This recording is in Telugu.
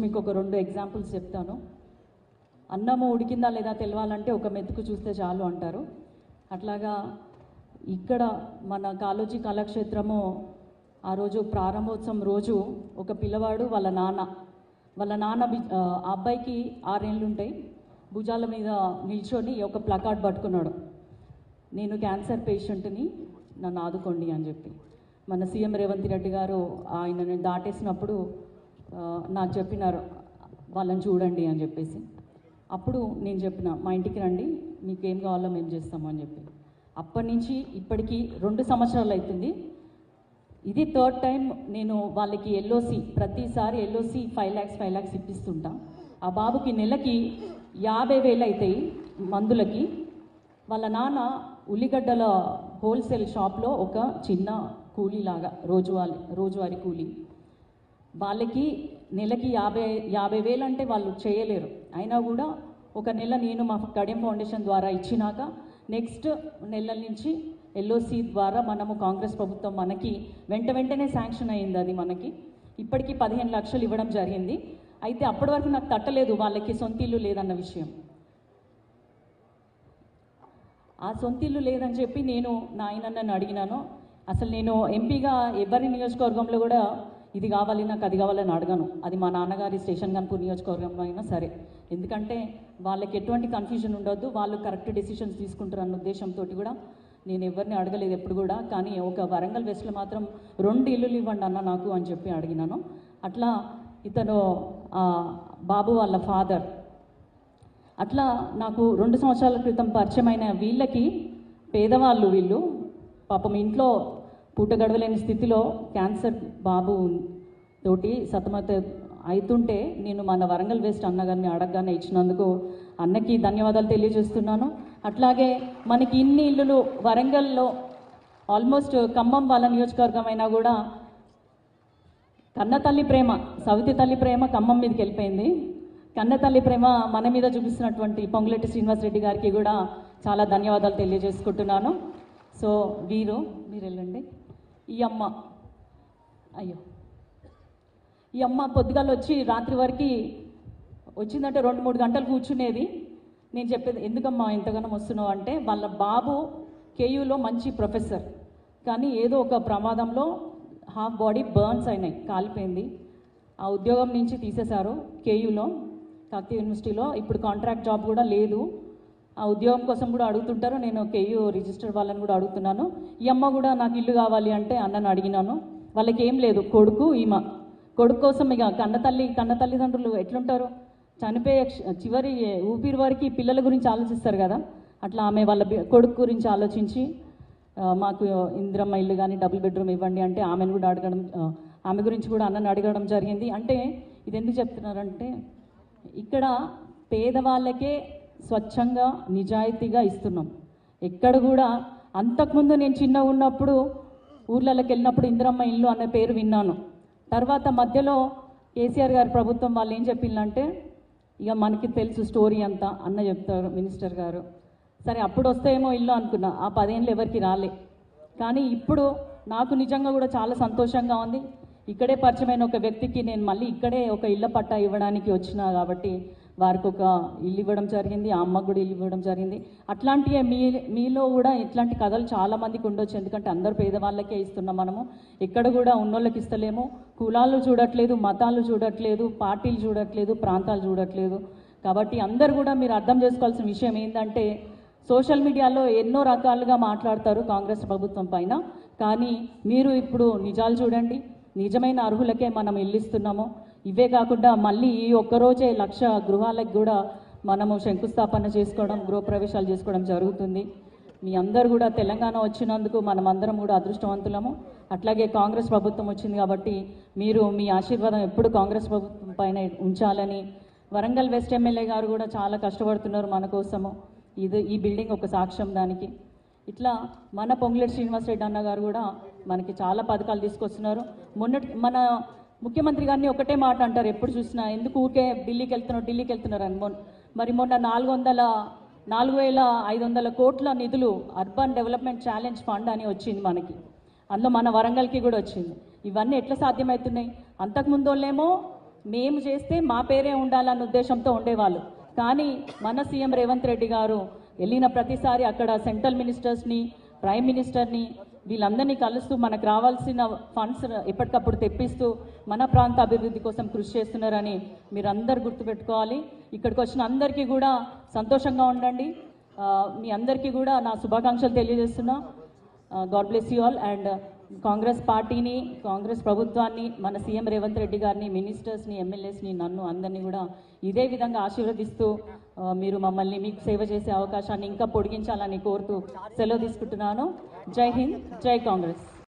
మీకు ఒక 2 ఎగ్జాంపుల్స్ చెప్తాను. అన్నము ఉడికిందా లేదా తెలవాలంటే ఒక మెతుకు చూస్తే చాలు అంటారు. అట్లాగా ఇక్కడ మన కాళోజీ కళాక్షేత్రము ఆ రోజు ప్రారంభోత్సవం రోజు ఒక పిల్లవాడు వాళ్ళ నాన్న ఆ అబ్బాయికి 6 ఏళ్ళు ఉంటాయి, భుజాల మీద నిల్చొని ఒక ప్లకార్డ్ పట్టుకున్నాడు, నేను క్యాన్సర్ పేషెంట్ని, నన్ను ఆదుకోండి అని చెప్పి. మన సీఎం రేవంత్ రెడ్డి గారు ఆయనని దాటేసినప్పుడు నాకు చెప్పినారు వాళ్ళని చూడండి అని చెప్పేసి. అప్పుడు నేను చెప్పిన మా ఇంటికి రండి, మీకు ఏం కావాలో మేము చేస్తాము అని చెప్పి. అప్పటి నుంచి ఇప్పటికీ 2 సంవత్సరాలు అవుతుంది. ఇది 3rd టైం నేను వాళ్ళకి ఎల్ఓసి, ప్రతిసారి ఎల్ఓసి 5 lakhs ఇప్పిస్తుంటా. ఆ బాబుకి నెలకి 50,000 అవుతాయి మందులకి. వాళ్ళ నాన్న ఉల్లిగడ్డల హోల్సేల్ షాప్లో ఒక చిన్న కూలీలాగా రోజువారీ కూలీ. వాళ్ళకి నెలకి 50,000 అంటే వాళ్ళు చేయలేరు. అయినా కూడా ఒక నెల నేను మా కడియం ఫౌండేషన్ ద్వారా ఇచ్చినాక నెక్స్ట్ నెలల నుంచి ఎల్ఓసి ద్వారా మనము కాంగ్రెస్ ప్రభుత్వం మనకి వెంటనే శాంక్షన్ అయింది. అది మనకి ఇప్పటికీ 15 లక్షలు ఇవ్వడం జరిగింది. అయితే అప్పటి వరకు నాకు తట్టలేదు వాళ్ళకి సొంత ఇల్లు లేదన్న విషయం. ఆ సొంత ఇల్లు లేదని చెప్పి నేను నా ఆయనను అడిగినాను. అసలు నేను ఎంపీగా ఎవరి నియోజకవర్గంలో కూడా ఇది కావాలి నాకు అది కావాలని అడగను. అది మా నాన్నగారి స్టేషన్ గన్పూర్ నియోజకవర్గంలో అయినా సరే, ఎందుకంటే వాళ్ళకి ఎటువంటి కన్ఫ్యూజన్ ఉండొద్దు, వాళ్ళు కరెక్ట్ డెసిషన్స్ తీసుకుంటారు అన్న ఉద్దేశంతో కూడా నేను ఎవరిని అడగలేదు ఎప్పుడు కూడా. కానీ ఒక వరంగల్ వెస్ట్లో మాత్రం 2 ఇల్లులు ఇవ్వండి అన్న నాకు అని చెప్పి అడిగినాను. అట్లా ఇతను బాబు వాళ్ళ ఫాదర్ అట్లా నాకు 2 సంవత్సరాల క్రితం పరిచయమైన వీళ్ళకి పేదవాళ్ళు, వీళ్ళు పాపం ఇంట్లో పూట గడవలేని స్థితిలో క్యాన్సర్ బాబు తోటి సతమత అవుతుంటే నేను మన వరంగల్ వెస్ట్ అన్నగారిని అడగగానే ఇచ్చినందుకు అన్నకి ధన్యవాదాలు తెలియజేస్తున్నాను. అట్లాగే మనకి ఇన్ని ఇల్లులు వరంగల్లో ఆల్మోస్ట్ ఖమ్మం వాళ్ళ నియోజకవర్గం అయినా కూడా కన్నతల్లి ప్రేమ, సవితి తల్లి ప్రేమ ఖమ్మం మీదకి వెళ్ళిపోయింది. కన్నతల్లి ప్రేమ మన మీద చూపిస్తున్నటువంటి పొంగులేటి శ్రీనివాసరెడ్డి గారికి కూడా చాలా ధన్యవాదాలు తెలియజేసుకుంటున్నాను. సో మీరు వెళ్ళండి. ఈ అమ్మ పొద్దుగాల వచ్చి రాత్రి వరకు వచ్చిందంటే 2-3 గంటలు కూర్చునేది. నేను చెప్పేది ఎందుకమ్మా ఎంతగానో వస్తున్నావు అంటే, వాళ్ళ బాబు కేయూలో మంచి ప్రొఫెసర్, కానీ ఏదో ఒక ప్రమాదంలో హాఫ్ బాడీ బర్న్స్ అయినాయి, కాలిపోయింది. ఆ ఉద్యోగం నుంచి తీసేశారు కేయూలో, కాకతీయ యూనివర్సిటీలో. ఇప్పుడు కాంట్రాక్ట్ జాబ్ కూడా లేదు. ఆ ఉద్యోగం కోసం కూడా అడుగుతుంటారు. నేను కేయూ రిజిస్టర్ వాళ్ళని కూడా అడుగుతున్నాను. ఈ అమ్మ కూడా నాకు ఇల్లు కావాలి అంటే అన్నను అడిగినాను. వాళ్ళకి ఏం లేదు, కొడుకు కొడుకు కోసం ఇక కన్నతల్లిదండ్రులు ఎట్లుంటారు, చనిపోయే చివరి ఊపిరి వరకు పిల్లల గురించి ఆలోచిస్తారు కదా, అట్లా ఆమె వాళ్ళ కొడుకు గురించి ఆలోచించి మాకు ఇందిరమ్మ ఇల్లు కానీ డబుల్ బెడ్రూమ్ ఇవ్వండి అంటే ఆమెను కూడా అడగడం, ఆమె గురించి కూడా అన్నను అడగడం జరిగింది. అంటే ఇది ఎందుకు చెప్తున్నారంటే, ఇక్కడ పేదవాళ్ళకే స్వచ్ఛంగా నిజాయితీగా ఇస్తున్నాం. ఎక్కడ కూడా అంతకుముందు నేను చిన్నగా ఉన్నప్పుడు ఊర్లలోకి వెళ్ళినప్పుడు ఇందిరమ్మ ఇల్లు అనే పేరు విన్నాను. తర్వాత మధ్యలో కేసీఆర్ గారి ప్రభుత్వం వాళ్ళు ఏం చెప్పిందంటే, ఇక మనకి తెలుసు స్టోరీ అంతా, అన్న చెప్తారు మినిస్టర్ గారు. సరే అప్పుడు వస్తాయేమో ఇల్లు అనుకున్నా, ఆ 10 ఏళ్ళు ఎవరికి రాలే. కానీ ఇప్పుడు నాకు నిజంగా కూడా చాలా సంతోషంగా ఉంది. ఇక్కడే పరిచయమైన ఒక వ్యక్తికి నేను మళ్ళీ ఇక్కడే ఒక ఇళ్ళ పట్టా ఇవ్వడానికి వచ్చినా కాబట్టి వారికి ఒక ఇల్లు ఇవ్వడం జరిగింది, ఆ అమ్మకు కూడా ఇల్లు ఇవ్వడం జరిగింది. అట్లాంటివే మీలో కూడా ఇట్లాంటి కథలు చాలామందికి ఉండొచ్చు, ఎందుకంటే అందరు పేదవాళ్ళకే ఇస్తున్నాం మనము. ఎక్కడ కూడా ఉన్నోళ్ళకి ఇస్తలేము. కులాలు చూడట్లేదు, మతాలు చూడట్లేదు, పార్టీలు చూడట్లేదు, ప్రాంతాలు చూడట్లేదు. కాబట్టి అందరు కూడా మీరు అర్థం చేసుకోవాల్సిన విషయం ఏంటంటే, సోషల్ మీడియాలో ఎన్నో రకాలుగా మాట్లాడతారు కాంగ్రెస్ ప్రభుత్వం పైన, కానీ మీరు ఇప్పుడు నిజాలు చూడండి. నిజమైన అర్హులకే మనం ఇల్లు ఇస్తున్నాము. ఇవే కాకుండా మళ్ళీ ఈ ఒక్కరోజే 1,00,000 గృహాలకు కూడా మనము శంకుస్థాపన చేసుకోవడం, గృహప్రవేశాలు చేసుకోవడం జరుగుతుంది. మీ అందరు కూడా తెలంగాణ వచ్చినందుకు మనం అందరం కూడా అదృష్టవంతులము. అట్లాగే కాంగ్రెస్ ప్రభుత్వం వచ్చింది కాబట్టి మీరు మీ ఆశీర్వాదం ఎప్పుడు కాంగ్రెస్ ప్రభుత్వం పైన ఉంచాలని. వరంగల్ వెస్ట్ ఎమ్మెల్యే గారు కూడా చాలా కష్టపడుతున్నారు మన కోసము. ఈ బిల్డింగ్ ఒక సాక్ష్యం దానికి. ఇట్లా మన పొంగులేటి శ్రీనివాసరెడ్డి అన్న గారు కూడా మనకి చాలా పథకాలు తీసుకొస్తున్నారు. మన ముఖ్యమంత్రి గారిని ఒకటే మాట అంటారు ఎప్పుడు చూసినా, ఎందుకు ఊరికే ఢిల్లీకి వెళ్తున్నారు అని. మరి మొన్న 4,500 కోట్ల నిధులు అర్బన్ డెవలప్మెంట్ ఛాలెంజ్ ఫండ్ అని వచ్చింది మనకి. అందులో మన వరంగల్కి కూడా వచ్చింది. ఇవన్నీ ఎట్లా సాధ్యమవుతున్నాయి? అంతకుముందు వాళ్ళేమో మేము చేస్తే మా పేరే ఉండాలన్న ఉద్దేశంతో ఉండేవాళ్ళు. కానీ మన సీఎం రేవంత్ రెడ్డి గారు వెళ్ళిన ప్రతిసారి అక్కడ సెంట్రల్ మినిస్టర్స్ని, ప్రైమ్ మినిస్టర్ని వీళ్ళందరినీ కలుస్తూ మనకు రావాల్సిన ఫండ్స్ ఎప్పటికప్పుడు తెప్పిస్తూ మన ప్రాంత అభివృద్ధి కోసం కృషి చేస్తున్నారని మీరందరూ గుర్తుపెట్టుకోవాలి. ఇక్కడికి వచ్చిన అందరికీ కూడా సంతోషంగా ఉండండి. మీ అందరికీ కూడా నా శుభాకాంక్షలు తెలియజేస్తున్నా. God bless you all. And Congress పార్టీని, కాంగ్రెస్ ప్రభుత్వాన్ని, మన సీఎం రేవంత్ రెడ్డి గారిని, మినిస్టర్స్ని, ఎమ్మెల్యేస్ని, నన్ను అందరినీ కూడా ఇదే విధంగా ఆశీర్వదిస్తూ మీరు మమ్మల్ని మీకు సేవ చేసే అవకాశాన్ని ఇంకా పొడిగించాలని కోరుతూ సెలవు తీసుకుంటున్నాను. జై హింద్, జై కాంగ్రెస్.